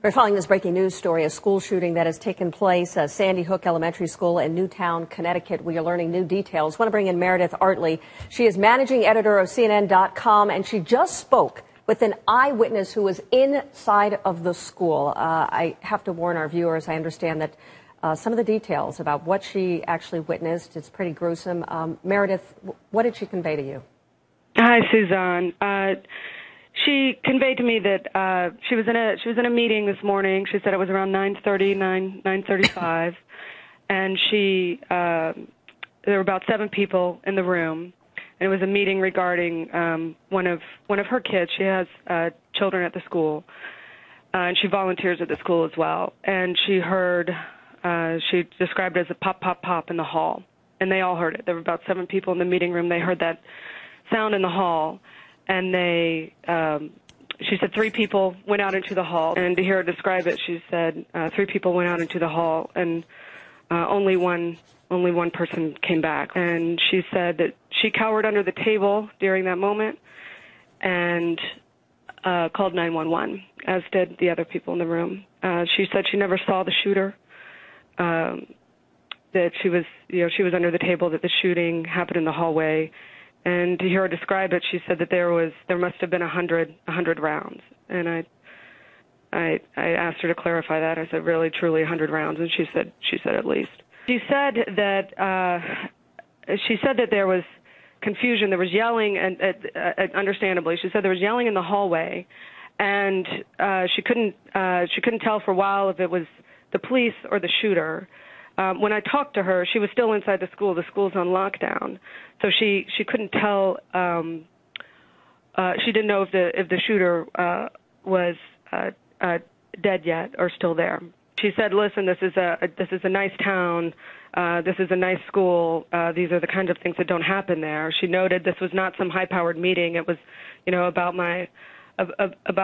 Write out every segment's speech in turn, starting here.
We're following this breaking news story, a school shooting that has taken place at Sandy Hook Elementary School in Newtown, Connecticut. We are learning new details. I want to bring in Meredith Artley. She is managing editor of CNN.com, and she just spoke with an eyewitness who was inside of the school. I have to warn our viewers, I understand that some of the details about what she actually witnessed, it's pretty gruesome. Meredith, what did she convey to you? Hi, Suzanne. She conveyed to me that she was in a meeting this morning. She said it was around 9:35, and there were about 7 people in the room, and it was a meeting regarding one of her kids. She has children at the school, and she volunteers at the school as well. And she heard, she described it as a pop, pop, pop in the hall, and they all heard it. There were about 7 people in the meeting room. They heard that sound in the hall. And she said 3 people went out into the hall. And to hear her describe it, she said 3 people went out into the hall, and only one person came back. And she said that she cowered under the table during that moment and called 911, as did the other people in the room. She said she never saw the shooter, that she was under the table, that the shooting happened in the hallway. And to hear her describe it, she said that there must have been 100 rounds. And I asked her to clarify that. I said, really, truly 100 rounds? And she said at least. She said that there was confusion. There was yelling, and understandably, she said there was yelling in the hallway, and she couldn't tell for a while if it was the police or the shooter. When I talked to her, she was still inside the school. The school's on lockdown, so she couldn't tell. She didn't know if the shooter was dead yet or still there. She said, "Listen, this is a nice town. This is a nice school. These are the kinds of things that don't happen there." She noted this was not some high-powered meeting. It was, about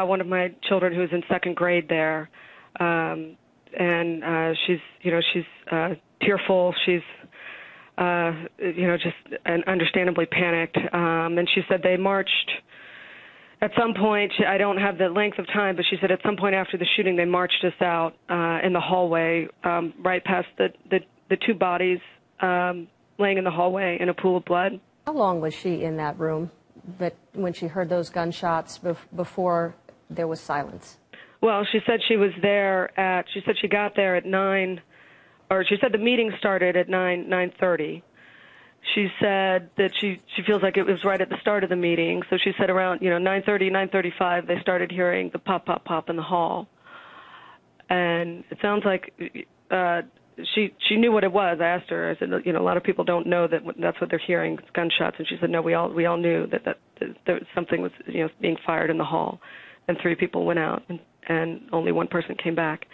one of my children who was in 2nd grade there. And she's tearful. She's, just understandably panicked. And she said they marched at some point. I don't have the length of time, but she said at some point after the shooting, they marched us out in the hallway, right past the 2 bodies laying in the hallway in a pool of blood. How long was she in that room when she heard those gunshots before there was silence? Well, she said she was there she said she got there at 9, or she said the meeting started at 9:30. She said that she feels like it was right at the start of the meeting. So she said around, 9:30, 9:35, they started hearing the pop, pop, pop in the hall. And it sounds like she knew what it was. I asked her, I said, a lot of people don't know that's what they're hearing, it's gunshots. And she said, no, we all knew that something was, being fired in the hall. And 3 people went out, and only one person came back.